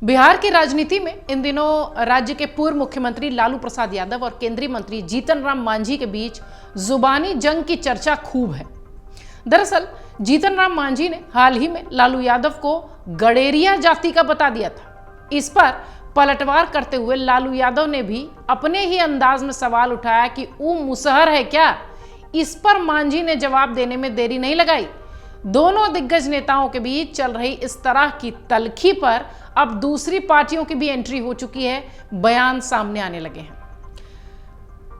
बिहार की राजनीति में इन दिनों राज्य के पूर्व मुख्यमंत्री लालू प्रसाद यादव और केंद्रीय मंत्री जीतन राम मांझी के बीच जुबानी जंग की चर्चा खूब है। दरअसल जीतन राम मांझी ने हाल ही में लालू यादव को गडेरिया जाति का बता दिया था। इस पर पलटवार करते हुए लालू यादव ने भी अपने ही अंदाज में सवाल उठाया कि ऊ मुसहर है क्या। इस पर मांझी ने जवाब देने में देरी नहीं लगाई। दोनों दिग्गज नेताओं के बीच चल रही इस तरह की तल्खी पर अब दूसरी पार्टियों की भी एंट्री हो चुकी है, बयान सामने आने लगे हैं।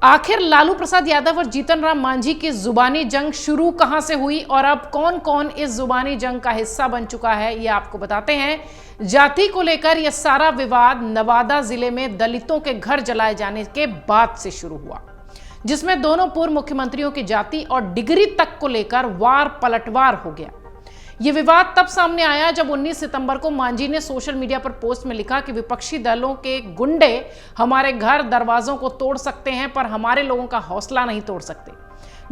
आखिर लालू प्रसाद यादव और जीतन राम मांझी की जुबानी जंग शुरू कहां से हुई और अब कौन कौन इस जुबानी जंग का हिस्सा बन चुका है, ये आपको बताते हैं। जाति को लेकर यह सारा विवाद नवादा जिले में दलितों के घर जलाए जाने के बाद से शुरू हुआ, जिसमें दोनों पूर्व मुख्यमंत्रियों की जाति और डिग्री तक को लेकर वार पलटवार हो गया। यह विवाद तब सामने आया जब 19 सितंबर को मांझी ने सोशल मीडिया पर पोस्ट में लिखा कि विपक्षी दलों के गुंडे हमारे घर दरवाजों को तोड़ सकते हैं पर हमारे लोगों का हौसला नहीं तोड़ सकते।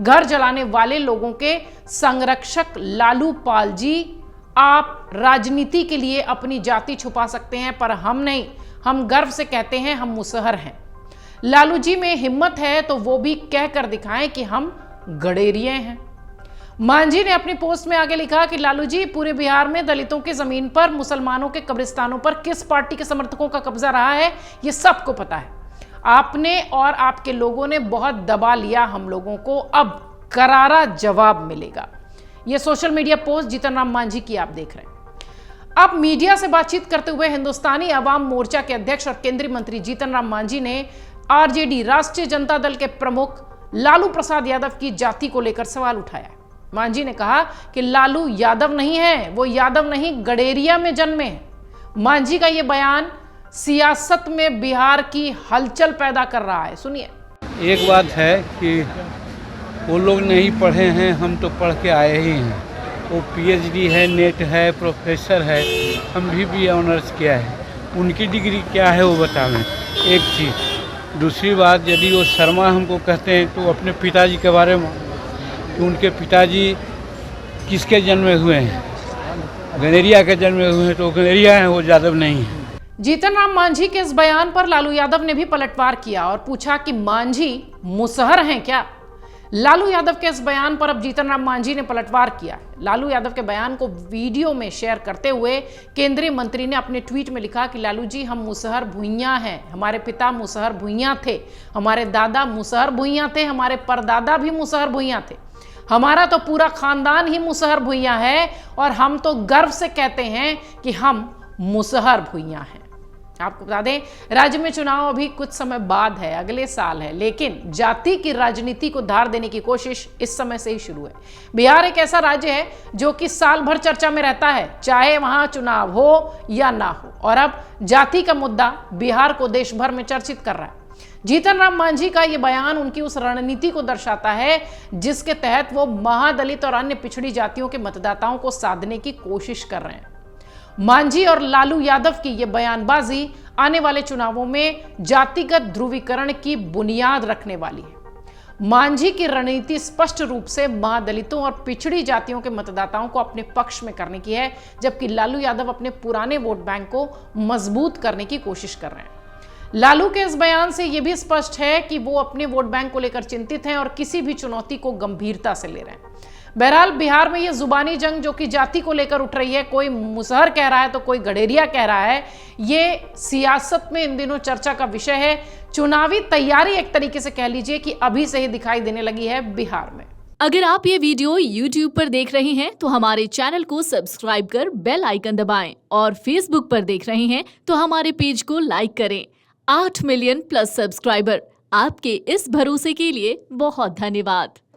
घर जलाने वाले लोगों के संरक्षक लालू पाल जी, आप राजनीति के लिए अपनी जाति छुपा सकते हैं पर हम नहीं, हम गर्व से कहते हैं हम मुसहर हैं। लालू जी में हिम्मत है तो वो भी कहकर दिखाएं कि हम गडेरिये हैं। मांझी ने अपनी पोस्ट में आगे लिखा कि लालू जी, पूरे बिहार में दलितों की जमीन पर, मुसलमानों के कब्रिस्तानों पर किस पार्टी के समर्थकों का कब्जा रहा है ये सबको पता है। आपने और आपके लोगों ने बहुत दबा लिया हम लोगों को, अब करारा जवाब मिलेगा। ये social media post Jitan Ram Manjhi की आप देख रहे हैं। अब मीडिया से बातचीत करते हुए हिंदुस्तानी अवाम मोर्चा के अध्यक्ष और केंद्रीय मंत्री जीतन राम मांझी ने आरजेडी राष्ट्रीय जनता दल के प्रमुख लालू प्रसाद यादव की जाति को लेकर सवाल उठाया। मांझी ने कहा कि लालू यादव नहीं है, वो यादव नहीं गडेरिया में जन्मे हैं। मांझी का ये बयान सियासत में बिहार की हलचल पैदा कर रहा है, सुनिए। एक बात है कि वो लोग नहीं पढ़े हैं, हम तो पढ़ के आए ही हैं। वो पीएचडी है, नेट है, प्रोफेसर है, हम भी ऑनर्स किया है। उनकी डिग्री क्या है वो बतावें, एक चीज़। दूसरी बात, यदि वो शर्मा हमको कहते हैं तो अपने पिताजी के बारे में कि उनके पिताजी किसके जन्म में हुए हैं, गनेरिया के जन्म में हुए हैं, तो गनेरिया हैं, वो यादव नहीं है। जीतन राम मांझी के इस बयान पर लालू यादव ने भी पलटवार किया और पूछा कि मांझी मुसहर हैं क्या। लालू यादव के इस बयान पर अब जीतन राम मांझी ने पलटवार किया। लालू यादव के बयान को वीडियो में शेयर करते हुए केंद्रीय मंत्री ने अपने ट्वीट में लिखा कि लालू जी, हम मुसहर भुइयां हैं, हमारे पिता मुसहर भुइयां थे, हमारे दादा मुसहर भुइयां थे, हमारे परदादा भी मुसहर भुइयां थे, हमारा तो पूरा खानदान ही मुसहर भुइयां है और हम तो गर्व से कहते हैं कि हम मुसहर भुइयां हैं। आपको बता दें, राज्य में चुनाव अभी कुछ समय बाद है, अगले साल है, लेकिन जाति की राजनीति को धार देने की कोशिश इस समय से ही शुरू है। बिहार एक ऐसा राज्य है जो कि साल भर चर्चा में रहता है, चाहे वहां चुनाव हो या ना हो, और अब जाति का मुद्दा बिहार को देश भर में चर्चित कर रहा है। जीतन राम मांझी का यह बयान उनकी उस रणनीति को दर्शाता है जिसके तहत वो महादलित और अन्य पिछड़ी जातियों के मतदाताओं को साधने की कोशिश कर रहे हैं। मांझी और लालू यादव की यह बयानबाजी आने वाले चुनावों में जातिगत ध्रुवीकरण की बुनियाद रखने वाली है। मांझी की रणनीति स्पष्ट रूप से महादलितों और पिछड़ी जातियों के मतदाताओं को अपने पक्ष में करने की है, जबकि लालू यादव अपने पुराने वोट बैंक को मजबूत करने की कोशिश कर रहे हैं। लालू के इस बयान से यह भी स्पष्ट है कि वो अपने वोट बैंक को लेकर चिंतित हैं और किसी भी चुनौती को गंभीरता से ले रहे हैं। बहरहाल बिहार में यह जुबानी जंग जो कि जाति को लेकर उठ रही है, कोई मुसहर कह रहा है तो कोई गडेरिया कह रहा है, ये सियासत में इन दिनों चर्चा का विषय है। चुनावी तैयारी एक तरीके से कह लीजिए कि अभी से ही दिखाई देने लगी है बिहार में। अगर आप ये वीडियो YouTube पर देख रहे हैं तो हमारे चैनल को सब्सक्राइब कर बेल आइकन दबाएं, और Facebook पर देख रहे हैं तो हमारे पेज को लाइक करें। 8 मिलियन प्लस सब्सक्राइबर, आपके इस भरोसे के लिए बहुत धन्यवाद।